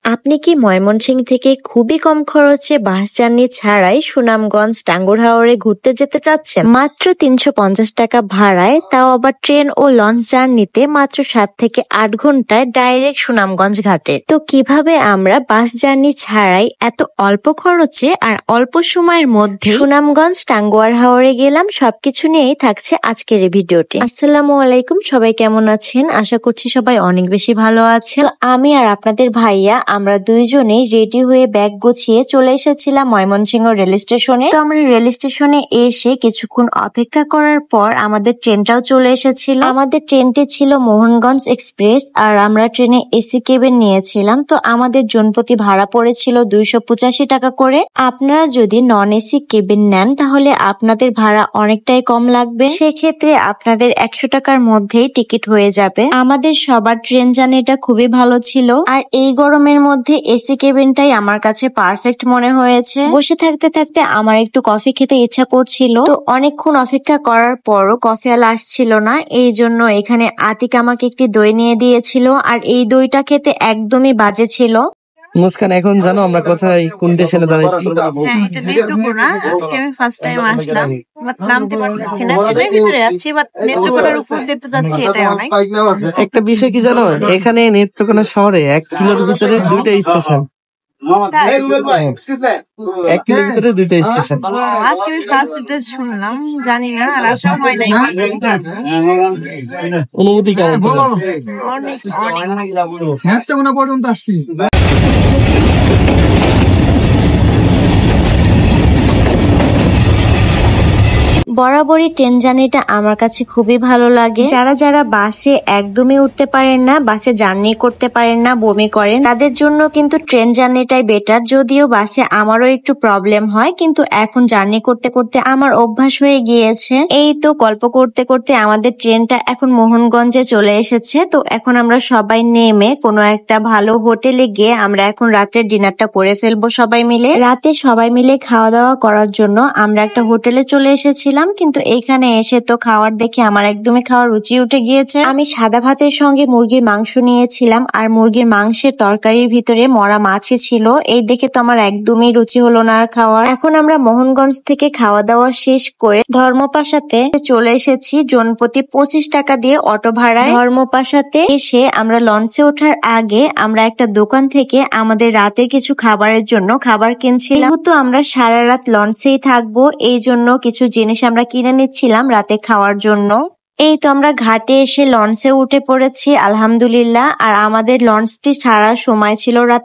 আপনি কি ময়মনসিংহ থেকে খুবই কম খরচে বাস জার্নি ছাড়াই সুনামগঞ্জ টাঙ্গুর হাওরে ঘুরতে যেতে চাচ্ছেন? মাত্র ৩৫০ টাকা ভাড়ায়, তাও আবার ট্রেন ও লঞ্চ জার্নিতে মাত্র ৭ থেকে ৮ ঘন্টায় ডাইরেক্ট সুনামগঞ্জ ঘাটে। তো কিভাবে আমরা বাস জার্নি ছাড়াই এত অল্প খরচে আর অল্প সময়ের মধ্যে সুনামগঞ্জ টাঙ্গুয়ার হাওরে গেলাম, সবকিছু নিয়েই থাকছে আজকের এই ভিডিওটি। আসসালামু আলাইকুম, সবাই কেমন আছেন? আশা করছি সবাই অনেক বেশি ভালো আছেন। তো আমি আর আপনাদের ভাইয়া আমরা দুইজনেই রেডি হয়ে ব্যাগ গুছিয়ে চলে এসেছিলাম ময়মনসিংহ রেল স্টেশনে। তো আমরা রেল স্টেশনে এসে কিছুক্ষণ অপেক্ষা করার পর আমাদের ট্রেনটাও চলে এসেছিল। আমাদের ট্রেনটি ছিল মোহনগঞ্জ এক্সপ্রেস আর আমরা ট্রেনে এসি কেবিন নিয়েছিলাম। তো আমাদের জনপ্রতি ভাড়া পড়েছিল ২৮৫ টাকা করে। আপনারা যদি নন এসি কেবিন নেন তাহলে আপনাদের ভাড়া অনেকটাই কম লাগবে, সেক্ষেত্রে আপনাদের ১০০ টাকার মধ্যেই টিকিট হয়ে যাবে। আমাদের সবার ট্রেন জার্নিটা খুবই ভালো ছিল আর এই গরমের মধ্যে এসি কেবিনটাই আমার কাছে পারফেক্ট মনে হয়েছে। বসে থাকতে থাকতে আমার একটু কফি খেতে ইচ্ছা করছিল, তো অনেকক্ষণ অপেক্ষা করার পরও কফিওয়ালা আসছিল না। এই জন্য এখানে আতিক আমাকে একটি দই নিয়ে দিয়েছিল আর এই দইটা খেতে একদমই বাজে ছিল। মুস্কান, এখন জানো আমরা কোথায় কোন স্টেশনে দাঁড়াইছি? হ্যাঁ, এটা নেত্রকোনা। আজকে আমি ফার্স্ট টাইম আসলাম, বাট নামতে পারতেছি না। ট্রেনের ভিতরে যাচ্ছি, বাট নেত্রকোনার উপর দেখতে যাচ্ছি, এটাই অনেক। একটা বিষয় কি জানো, এখানে নেত্রকোনা শহরে ১ কিলোর ভিতরে ২টা স্টেশন। ১ কিলোর ভিতরে ২টা স্টেশন। আজকে আমি ফার্স্ট এটা শুনলাম, জানি না, আর আসা হয় নাই। অনুভূতি কেমন? অনেক অনেক নেত্রকোনা পর্যন্ত আসছি। বরাবরই ট্রেন জার্নিটা আমার কাছে খুবই ভালো লাগে। যারা যারা বাসে একদমই উঠতে পারেন না, বাসে জার্নি করতে পারেন না, বমি করেন, তাদের জন্য কিন্তু ট্রেন জার্নিটাই বেটার। যদিও বাসে আমারও একটু প্রবলেম হয়, কিন্তু এখন জার্নি করতে করতে আমার অভ্যাস হয়ে গিয়েছে। এই তো গল্প করতে করতে আমাদের ট্রেনটা এখন মোহনগঞ্জে চলে এসেছে। তো এখন আমরা সবাই নেমে কোনো একটা ভালো হোটেলে গিয়ে আমরা এখন রাতের ডিনারটা করে ফেলবো সবাই মিলে। রাতে সবাই মিলে খাওয়া দাওয়া করার জন্য আমরা একটা হোটেলে চলে এসেছিলাম, কিন্তু এইখানে এসে তো খাওয়ার দেখে আমার একদমই খাওয়ার রুচি উঠে গিয়েছে। আমি সাদা ভাতের সঙ্গে মুরগির মাংস নিয়েছিলাম আর মুরগির মাংসের তরকারির ভিতরে মরা মাছই ছিল। এই দেখে তো আমার একদমই রুচি হলো না আর খাওয়ার। এখন আমরা মোহনগঞ্জ থেকে খাওয়া দাওয়া শেষ করে ধর্মপাশাতে চলে এসেছি জনপ্রতি ২৫ টাকা দিয়ে অটো ভাড়ায়। ধর্মপাশাতে এসে আমরা লঞ্চে ওঠার আগে আমরা একটা দোকান থেকে আমাদের রাতে কিছু খাবারের জন্য খাবার কিনছিলাম। যেহেতু আমরা সারা রাত লঞ্চেই থাকবো, এই জন্য কিছু জিনিস আমরা কিনে নিচ্ছিলাম রাতে খাওয়ার জন্য। এই তো আমরা ঘাটে এসে লঞ্চে উঠে পড়েছি আলহামদুলিল্লাহ। আর আমাদের লঞ্চটি ছাড়ার সময় ছিল রাত